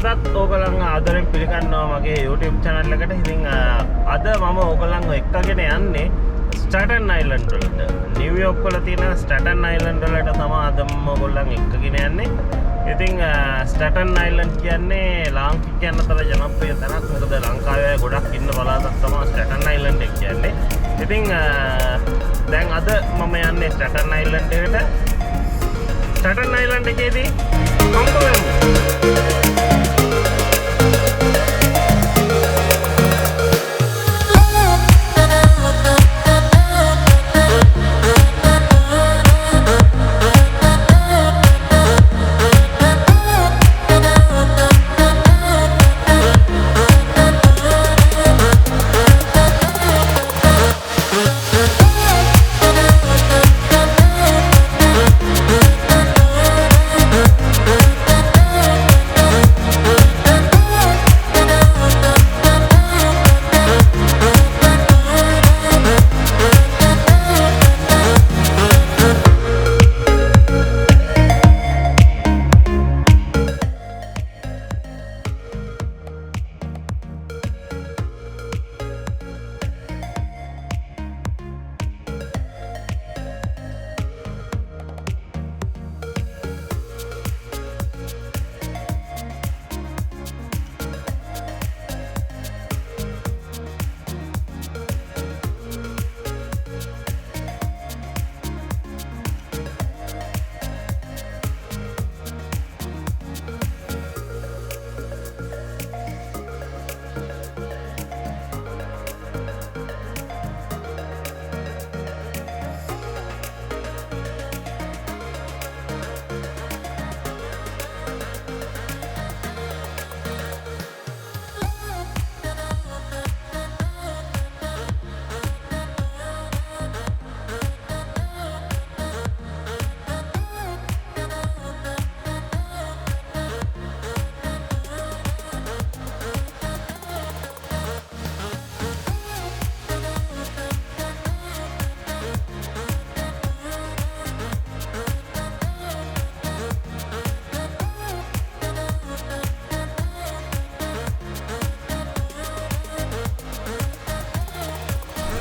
අදත් ඕගොල්ලන්ව ආදරෙන් පිළිගන්නවා මගේ YouTube channel එකට. ඉතින් අද මම ඕගොල්ලන්ව එක්කගෙන යන්නේ Staten Island වලට. නිව්යෝක් වල තියෙන Staten Island වලට තමයි අද මම ඕගොල්ලන් එක්කගෙන යන්නේ. ඉතින් Staten Island කියන්නේ ලාංකිකයන් අතර ජනප්‍රිය තැනක්. මොකද ලංකාවේ ගොඩක් ඉන්න පළාතක් තමයි Staten Island එක කියන්නේ. ඉතින් දැන් අද මම යන්නේ Staten Island එකට. Staten Island එකේදී කොම්බෝවෙමු.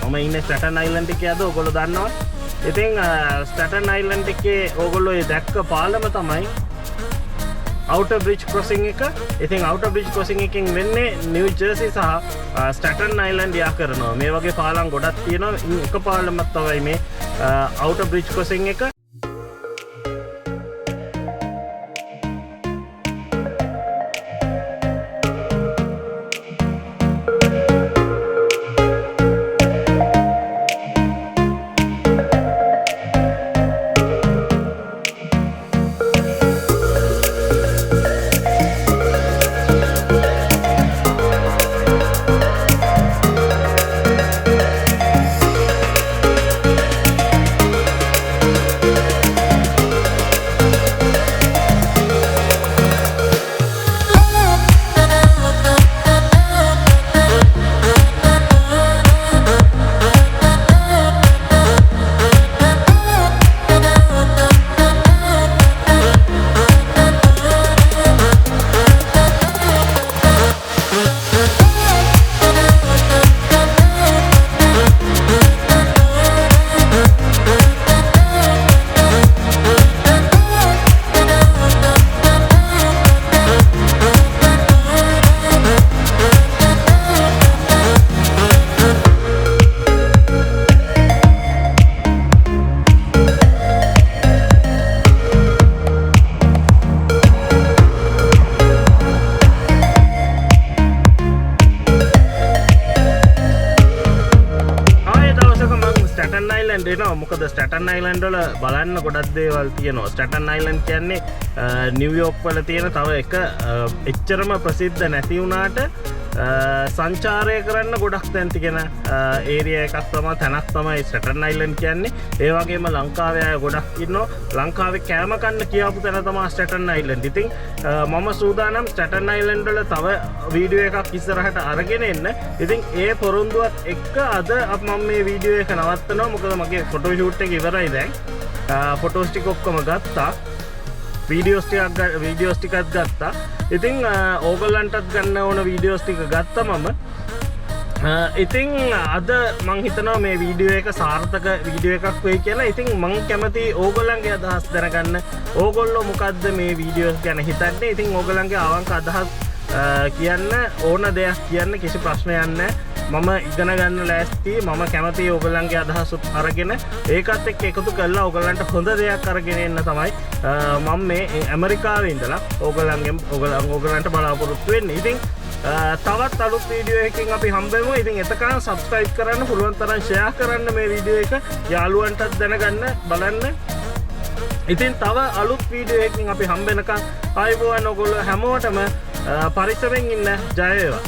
මම ඉන්නේ Staten Island එකේ අද ඔයගොල්ලෝ දන්නවා. ඉතින් Staten Island එකේ ඔයගොල්ලෝ ඒ දැක්ක පාලම තමයි Outerbridge crossing එක. ඉතින් Outerbridge crossing එකෙන් වෙන්නේ New Jersey සහ Staten Island යා කරනවා. මේ වගේ පාලම් ගොඩක් තියෙනවා. එක පාලමක් තමයි මේ Outerbridge crossing එක. මොකද Staten Island වල බලන්න ගොඩක් දේවල් තියෙනවා. Staten Island කියන්නේ නිව්යෝක් වල තියෙන තව එක එච්චරම ප්‍රසිද්ධ නැති වුණාට සංචාරය කරන්න ගොඩක් තැන් තියෙන ඒරියා එකක් තමයි තැනක් තමයි Staten Island කියන්නේ. ඒ වගේම ලංකාවේ අය ගොඩක් ඉන්නවා. ලංකාවේ කෑම කන්න කියවපු තැන තමයි Staten Island. ඉතින් මම සූදානම් Staten Island වල තව වීඩියෝ එකක් ඉස්සරහට අරගෙන එන්න. ඉතින් ඒ පොරොන්දුවත් එක්ක අද මම මේ වීඩියෝ එක නවත්තනවා. මොකද මගේ ෆොටෝ ෂූට් එක ඉවරයි දැන්. ෆොටෝස් ටික ඔක්කොම ගත්තා. වීඩියෝස් ටිකක් ගත්තා. ඉතින් ඕගොල්ලන්ටත් ගන්න ඕන වීඩියෝස් ටික ගත්තා මම. ඉතින් අද මං හිතනවා මේ වීඩියෝ එක සාර්ථක වීඩියෝ එකක් වෙයි කියලා. ඉතින් මං කැමති ඕගොල්ලන්ගේ අදහස් දැනගන්න. ඕගොල්ලෝ මොකද්ද මේ වීඩියෝස් ගැන හිතන්නේ? ඉතින් ඕගොල්ලන්ගේ අවංක අදහස් කියන්න, ඕන දෙයක් කියන්න, කිසි ප්‍රශ්නයක් නැහැ. මම ඉගෙන ගන්න ලෑස්ති. මම කැමති ඕගොල්ලන්ගේ අදහසුත් අරගෙන ඒකත් එක්ක එකතු කරලා ඕගොල්ලන්ට හොඳ දෙයක් අරගෙන එන්න තමයි මම මේ ඇමරිකාවේ ඉඳලා ඕගොල්ලන්ට බලාපොරොත්තු වෙන්නේ. ඉතින් තවත් අලුත් වීඩියෝ එකකින් අපි හම්බෙමු. ඉතින් එතකන් subscribe කරන්න, පුළුවන් තරම් share කරන්න මේ වීඩියෝ එක යාළුවන්ටත් දැනගන්න බලන්න. ඉතින් තව අලුත් වීඩියෝ එකකින් අපි හම්බෙනකන් ආයුබෝවන් ඔයගොල්ලෝ හැමෝටම පරිස්සමෙන් ඉන්න. ජය වේවා.